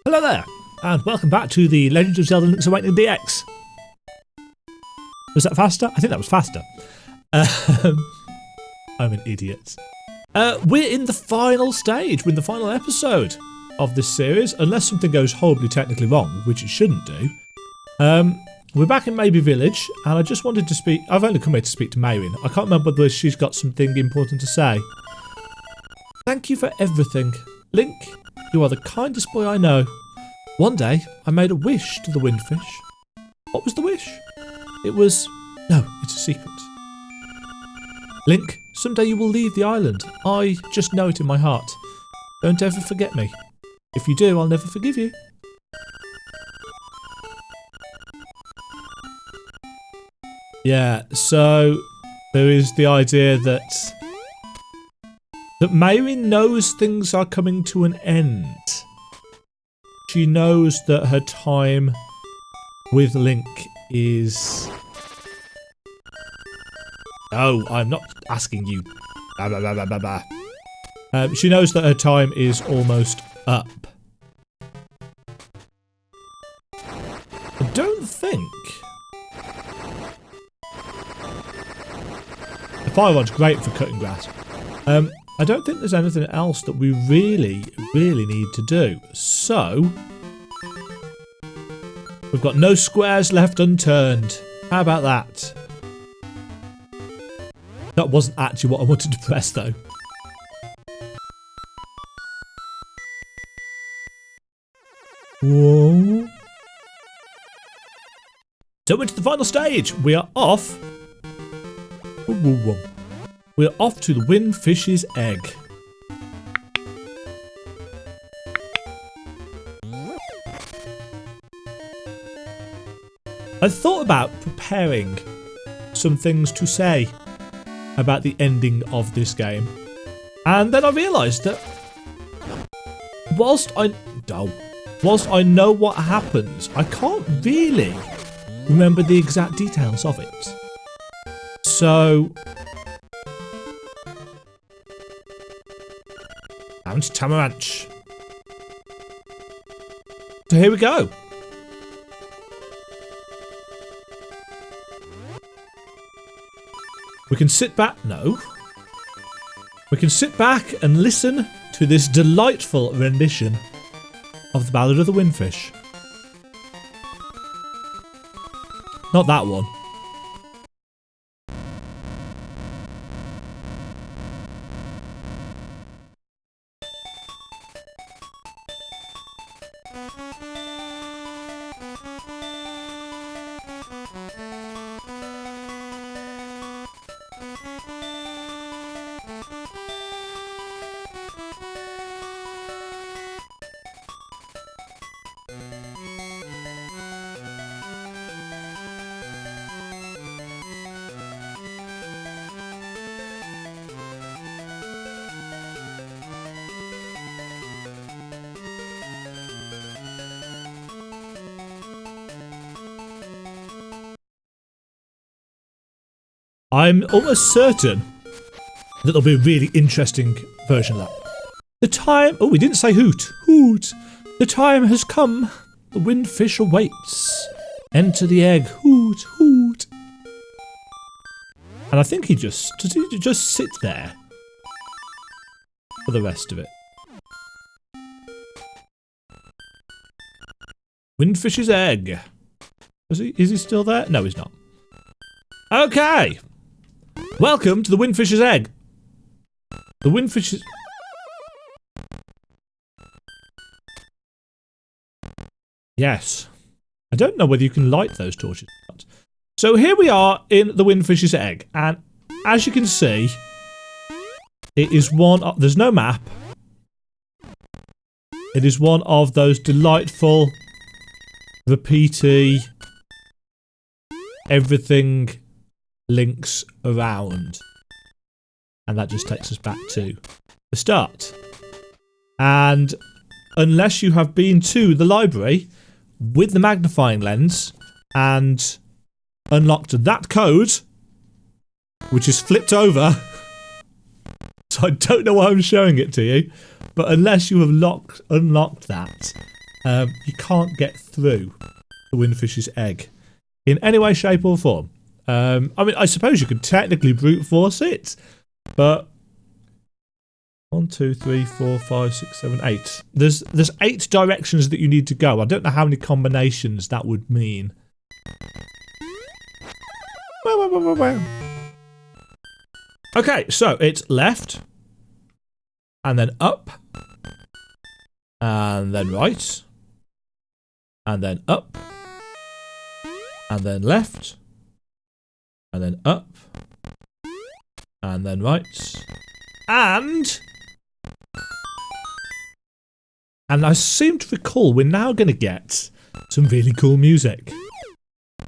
Hello there, and welcome back to the Legend of Zelda Link's Awakening DX. Was that faster? I think that was faster. I'm an idiot. We're in the final stage, we're in the final episode of this series, unless something goes horribly technically wrong, which it shouldn't do. We're back in Maybe Village, and I just wanted to speak. I've only come here to speak to Mayrin. I can't remember whether she's got something important to say. Thank you for everything. Link, you are the kindest boy I know. One day, I made a wish to the windfish. What was the wish? It was... No, it's a secret. Link, someday you will leave the island. I just know it in my heart. Don't ever forget me. If you do, I'll never forgive you. Yeah, so there is the idea that Mayrin knows things are coming to an end. She knows that her time with Link is... Oh, I'm not asking you. Blah, blah, blah, blah, blah. She knows that her time is almost up. I don't think... The fire rod's great for cutting grass. I don't think there's anything else that we really need to do. So, we've got no squares left unturned. How about that? That wasn't actually what I wanted to press though. Whoa. So we're to the final stage. We are off. We're off to the windfish's egg. I thought about preparing some things to say about the ending of this game, and then I realised that whilst I know what happens, I can't really remember the exact details of it. So Mount Tamaranch. So here we go. We can sit back. No. We can sit back and listen to this delightful rendition of the Ballad of the Windfish. Not that one. I'm almost certain that there'll be a really interesting version of that. The time... Oh, we didn't say hoot. Hoot. The time has come. The windfish awaits. Enter the egg. Hoot, hoot. And I think he just sit there for the rest of it. Windfish's egg. Is he still there? No, he's not. Okay. Welcome to the windfish's egg. The windfish's... Yes. I don't know whether you can light those torches or not. So here we are in the windfish's egg, and as you can see, it is one of... There's no map. It is one of those delightful, repeaty, everything links around, and that just takes us back to the start. And unless you have been to the library with the magnifying lens and unlocked that code, which is flipped over, so I don't know why I'm showing it to you, but unless you have unlocked that, you can't get through the windfish's egg in any way, shape or form. I mean, I suppose you could technically brute force it, but 1, 2, 3, 4, 5, 6, 7, 8. There's 8 directions that you need to go. I don't know how many combinations that would mean. Okay, so it's left, and then up, and then right, and then up, and then left, and then up, and then right, and I seem to recall we're now going to get some really cool music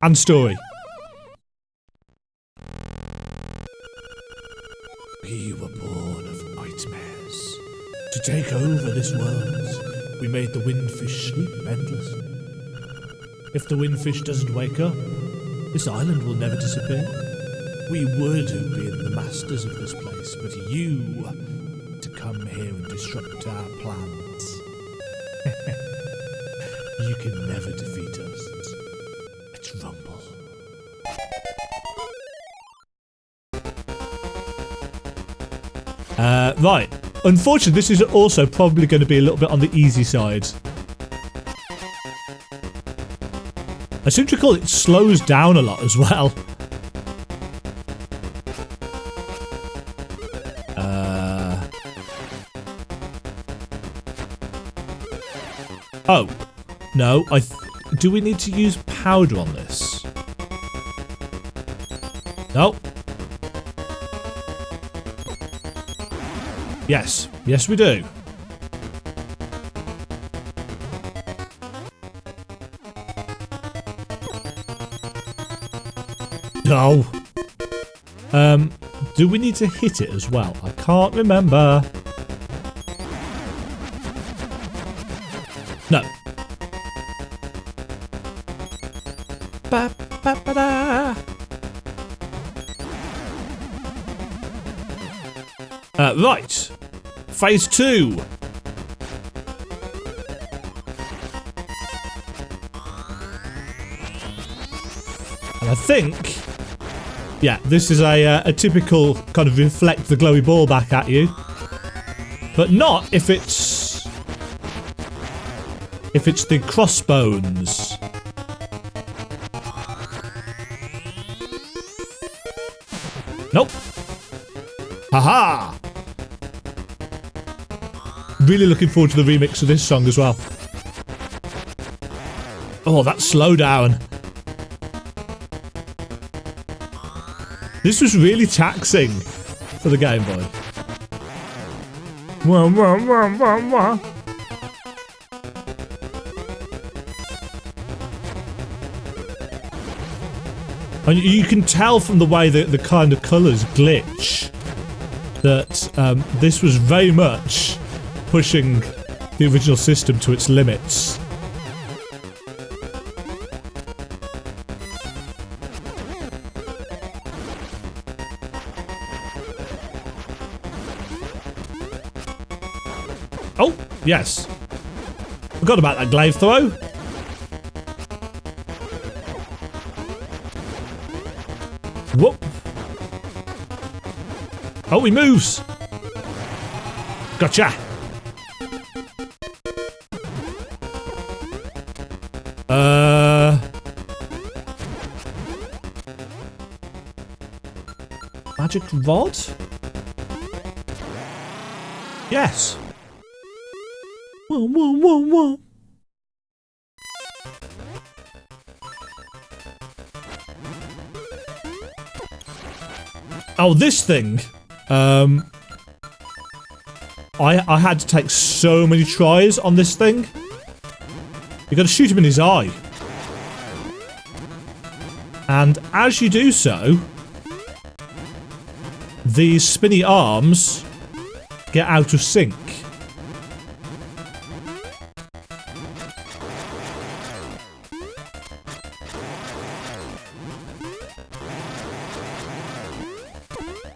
and story. We were born of nightmares. To take over this world, we made the windfish sleep endlessly. If the windfish doesn't wake up, this island will never disappear. We would have been the masters of this place, but you to come here and disrupt our plans. You can never defeat us. Let's rumble. Right. Unfortunately, this is also probably going to be a little bit on the easy side. I seem to recall it slows down a lot as well. Oh. No, do we need to use powder on this? No. Yes. Yes, we do. No. Do we need to hit it as well? I can't remember. No. Ba, ba, ba, da. Right. Phase 2. And I think, yeah, this is a typical kind of reflect the glowy ball back at you, but not if it's the crossbones. Nope. Haha. Really looking forward to the remix of this song as well. Oh, that slowdown. This was really taxing for the Game Boy. Wah, wah, wah, wah, wah. And you can tell from the way that the kind of colours glitch that this was very much pushing the original system to its limits. Oh, yes. Forgot about that glaive throw. Whoop. Oh, he moves. Gotcha. Magic rod? Yes. Whoa, whoa, whoa, whoa. Oh, this thing. I had to take so many tries on this thing. You gotta shoot him in his eye. And as you do so, these spinny arms get out of sync.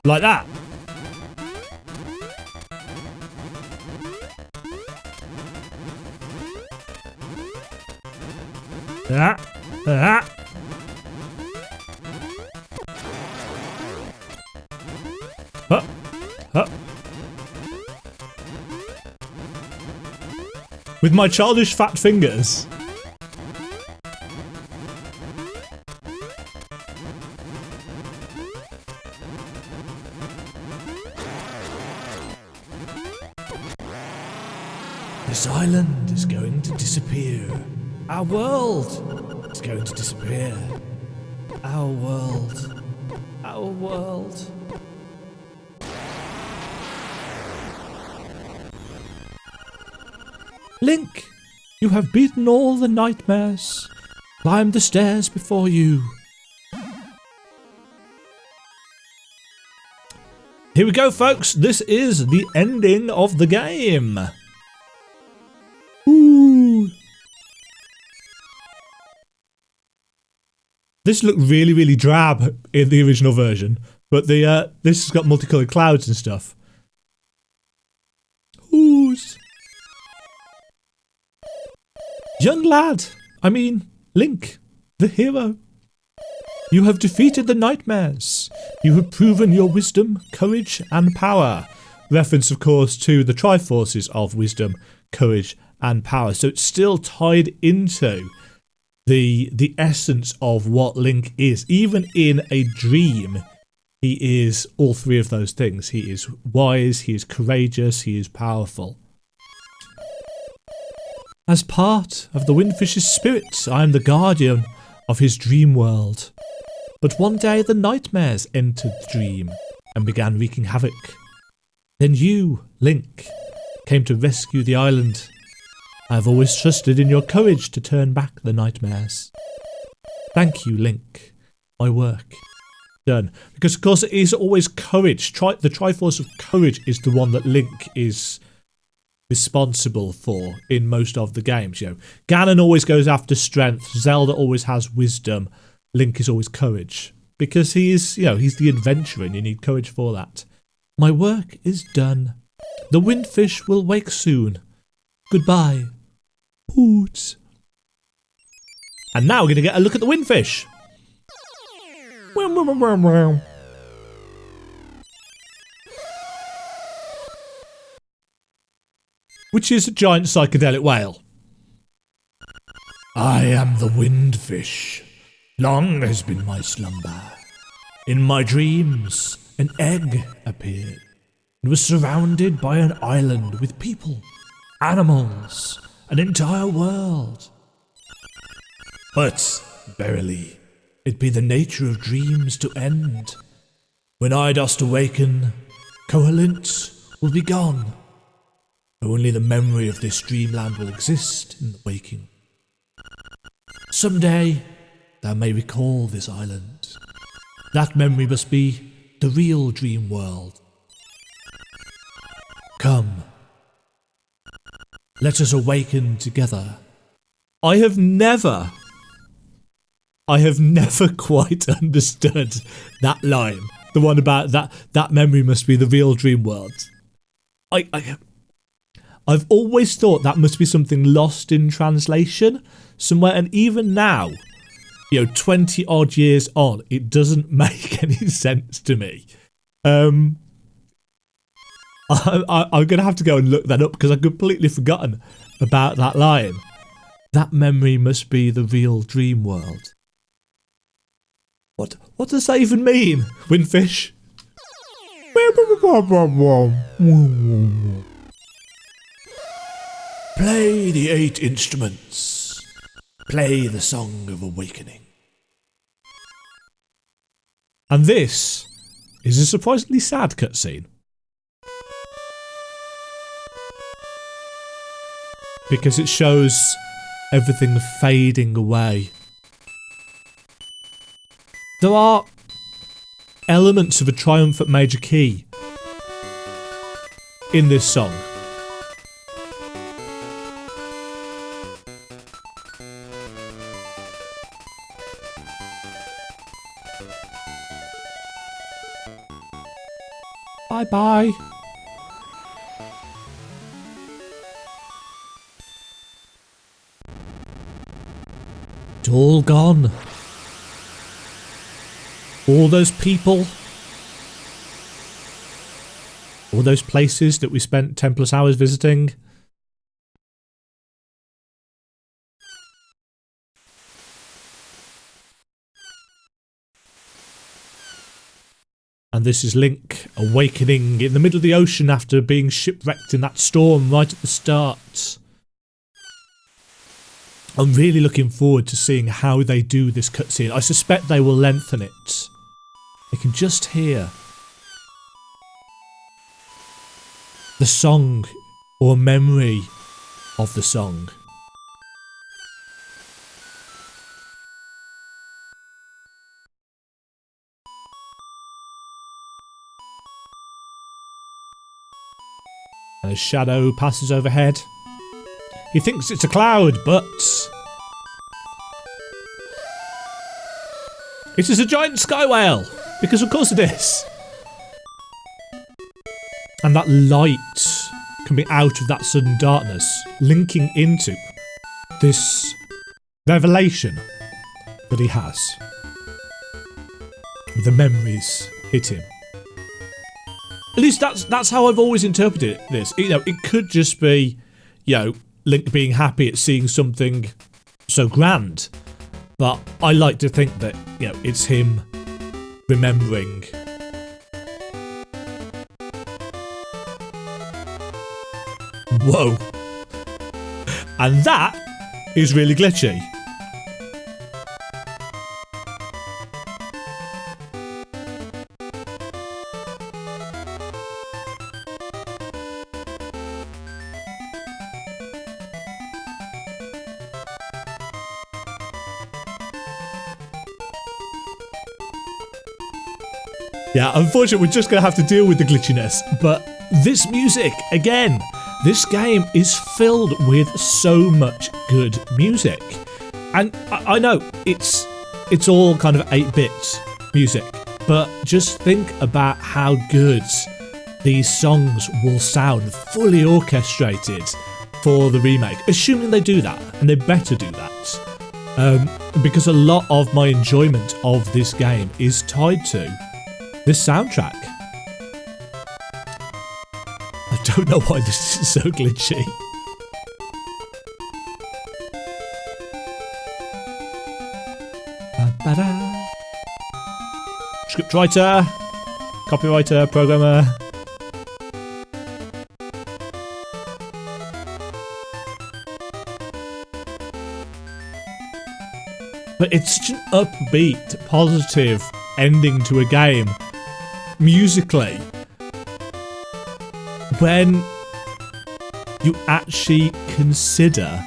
Like that. Ah, ah. Huh, huh. With my childish fat fingers. This island is going to disappear. Our world is going to disappear. Our world. Our world. Link, you have beaten all the nightmares. Climb the stairs before you. Here we go, folks. This is the ending of the game. Ooh. This looked really, really drab in the original version, but the this has got multicolored clouds and stuff. Ooh. Young lad, I mean, Link, the hero. You have defeated the nightmares. You have proven your wisdom, courage, and power. Reference, of course, to the Triforces of wisdom, courage, and power. So it's still tied into the essence of what Link is. Even in a dream, he is all three of those things. He is wise, he is courageous, he is powerful. As part of the Windfish's spirit, I am the guardian of his dream world. But one day the nightmares entered the dream and began wreaking havoc. Then you, Link, came to rescue the island. I have always trusted in your courage to turn back the nightmares. Thank you, Link. My work done. Because of course it is always courage. The Triforce of Courage is the one that Link is responsible for in most of the games. You know, Ganon always goes after strength. Zelda always has wisdom. Link is always courage. Because he is, you know, he's the adventurer and you need courage for that. My work is done. The Windfish will wake soon. Goodbye. Poots. And now we're going to get a look at the Windfish. Which is a giant psychedelic whale. I am the Windfish. Long has been my slumber. In my dreams, an egg appeared and was surrounded by an island with people, animals, an entire world. But, verily, it be the nature of dreams to end. When I dost awaken, Koholint will be gone. Only the memory of this dreamland will exist in the waking. Someday, thou may recall this island. That memory must be the real dream world. Come, let us awaken together. I have never quite understood that line. The one about that memory must be the real dream world. I've always thought that must be something lost in translation somewhere, and even now, you know, 20 odd years on, it doesn't make any sense to me. I'm gonna have to go and look that up because I've completely forgotten about that line. That memory must be the real dream world. What does that even mean, Windfish? Play the 8 instruments. Play the Song of Awakening. And this is a surprisingly sad cutscene. Because it shows everything fading away. There are elements of a triumphant major key in this song. Bye-bye. It's all gone. All those people. All those places that we spent 10 plus hours visiting. And this is Link awakening in the middle of the ocean after being shipwrecked in that storm right at the start. I'm really looking forward to seeing how they do this cutscene. I suspect they will lengthen it. I can just hear the song or memory of the song. And a shadow passes overhead. He thinks it's a cloud, but it is a giant sky whale, because of course it is. And that light coming out of that sudden darkness, linking into this revelation that he has. The memories hit him. At least that's how I've always interpreted this. You know, it could just be, you know, Link being happy at seeing something so grand. But I like to think that, you know, it's him remembering. Whoa. And that is really glitchy. Yeah, unfortunately we're just going to have to deal with the glitchiness, but this music, again, this game is filled with so much good music. And I know it's all kind of 8-bit music, but just think about how good these songs will sound fully orchestrated for the remake, assuming they do that, and they better do that. Because a lot of my enjoyment of this game is tied to this soundtrack. I don't know why this is so glitchy. Scriptwriter, copywriter, programmer. But it's such an upbeat, positive ending to a game, musically, when you actually consider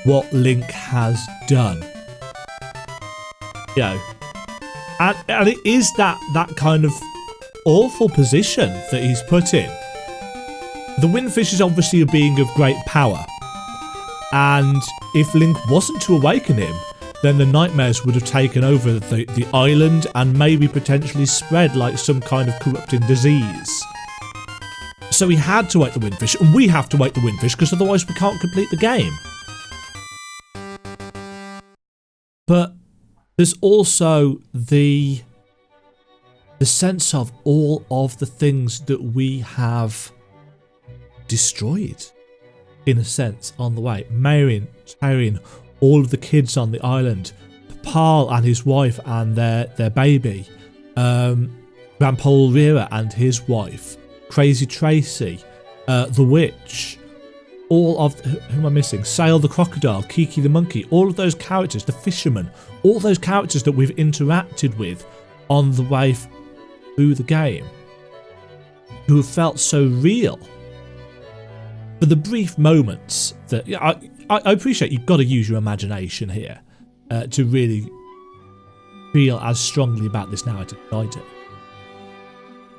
what Link has done. You know, and it is that kind of awful position that he's put in. The Windfish is obviously a being of great power, and if Link wasn't to awaken him, then the nightmares would have taken over the island and maybe potentially spread like some kind of corrupting disease. So he had to wake the Windfish, and we have to wake the Windfish because otherwise we can't complete the game. But there's also the sense of all of the things that we have destroyed, in a sense, on the way. Marion, Tyrion, all of the kids on the island, Paul and his wife and their baby, Grandpa Rira and his wife, Crazy Tracy, the witch, all of, who am I missing? Sail the crocodile, Kiki the monkey, all of those characters, the fisherman, all those characters that we've interacted with on the way through the game, who have felt so real. For the brief moments that, I appreciate you've got to use your imagination here to really feel as strongly about this narrative as I do.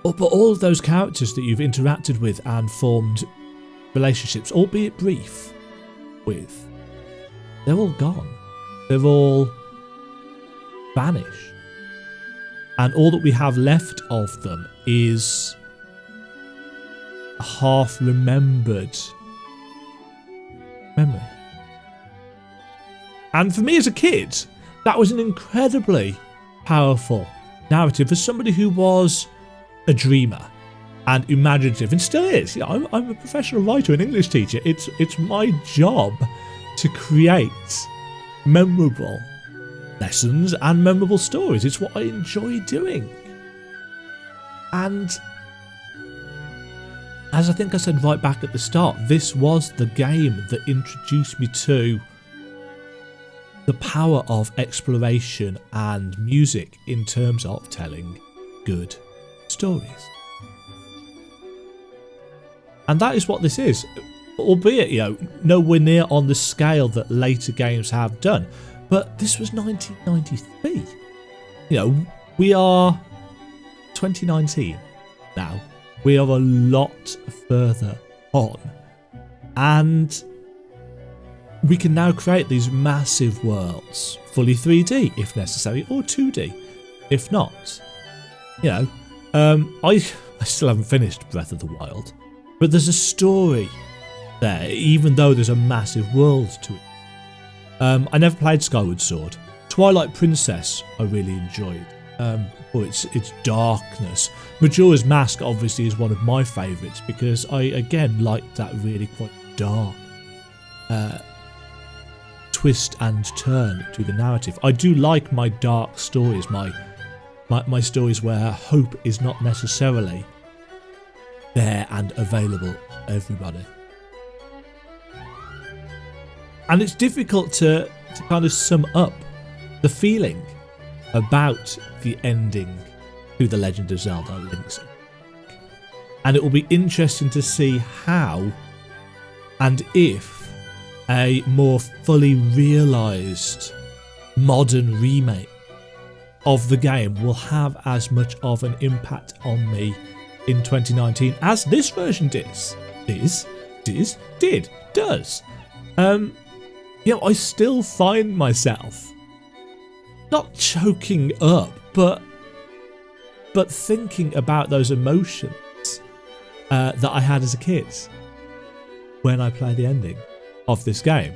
But all of those characters that you've interacted with and formed relationships, albeit brief, with, they're all gone. They've all vanished. And all that we have left of them is a half-remembered memory. And for me as a kid, that was an incredibly powerful narrative for somebody who was a dreamer and imaginative, and still is. You know, I'm a professional writer and English teacher. It's my job to create memorable lessons and memorable stories. It's what I enjoy doing. And as I think I said right back at the start, this was the game that introduced me to the power of exploration and music in terms of telling good stories. And that is what this is, albeit, you know, nowhere near on the scale that later games have done. But this was 1993. You know, we are 2019 now. We are a lot further on. And we can now create these massive worlds, fully 3D if necessary, or 2D if not. You know, I still haven't finished Breath of the Wild. But there's a story there, even though there's a massive world to it. I never played Skyward Sword. Twilight Princess I really enjoyed for its darkness. Majora's Mask obviously is one of my favourites because I again like that really quite dark twist and turn to the narrative. I do like my dark stories, my stories where hope is not necessarily there and available to everybody. And it's difficult to kind of sum up the feeling about the ending to The Legend of Zelda Link's. And it will be interesting to see how and if a more fully realised modern remake of the game will have as much of an impact on me in 2019 as this version does. You know, I still find myself not choking up, but thinking about those emotions that I had as a kid when I played the ending of this game.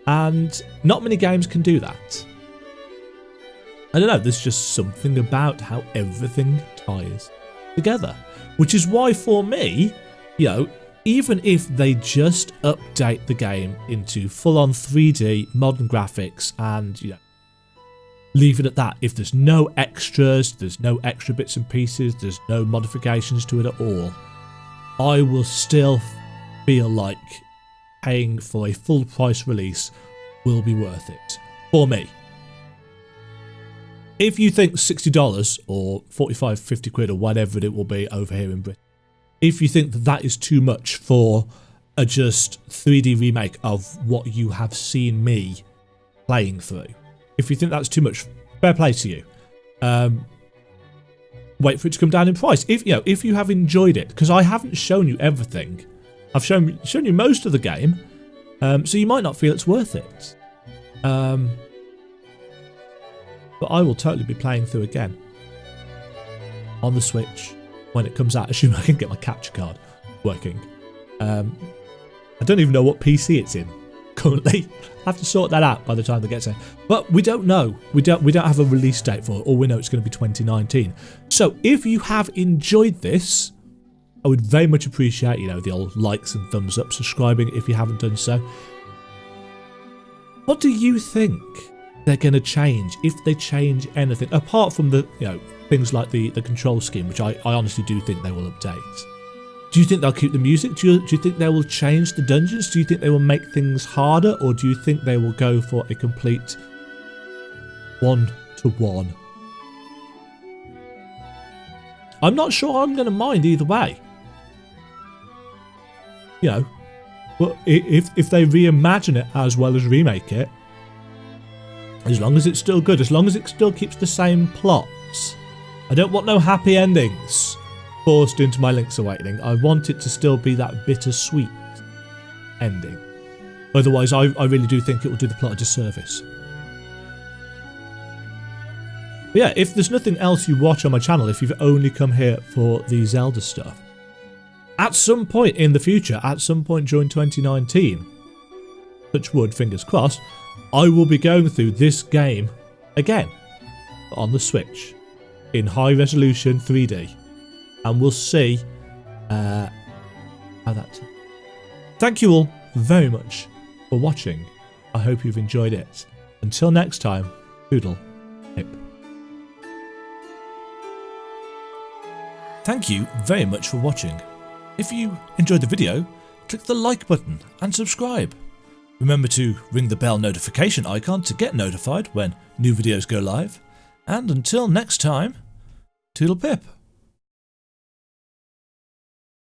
And not many games can do that. I don't know, there's just something about how everything ties together. Which is why for me, you know, even if they just update the game into full-on 3D, modern graphics, and, you know, leave it at that. If there's no extras, there's no extra bits and pieces, there's no modifications to it at all, I will still feel like paying for a full price release will be worth it. For me. If you think $60 or 45, 50 quid or whatever it will be over here in Britain, if you think that that is too much for a just 3D remake of what you have seen me playing through, if you think that's too much, fair play to you. Wait for it to come down in price. If you have enjoyed it, because I haven't shown you everything, I've shown you most of the game, so you might not feel it's worth it. But I will totally be playing through again on the Switch when it comes out, assuming I can get my capture card working. I don't even know what PC it's in currently. I have to sort that out by the time it gets there. But we don't know. We don't have a release date for it. All we know it's going to be 2019. So if you have enjoyed this, I would very much appreciate, you know, the old likes and thumbs up, subscribing if you haven't done so. What do you think they're going to change, if they change anything, apart from the, you know, things like the control scheme, which I honestly do think they will update? Do you think they'll keep the music? Do you think they will change the dungeons? Do you think they will make things harder? Or do you think they will go for a complete one-to-one? I'm not sure I'm going to mind either way. You know, but if they reimagine it as well as remake it, as long as it's still good, as long as it still keeps the same plots. I don't want no happy endings forced into my Link's Awakening. I want it to still be that bittersweet ending. Otherwise, I really do think it will do the plot a disservice. But yeah, if there's nothing else you watch on my channel, if you've only come here for the Zelda stuff, at some point in the future, at some point during 2019, touch wood, fingers crossed, I will be going through this game again on the Switch in high resolution 3D, and we'll see how that. Thank you all very much for watching. I hope you've enjoyed it. Until next time, Poodle Hip. Thank you very much for watching. If you enjoyed the video, click the like button and subscribe. Remember to ring the bell notification icon to get notified when new videos go live. And until next time, Toodle Pip.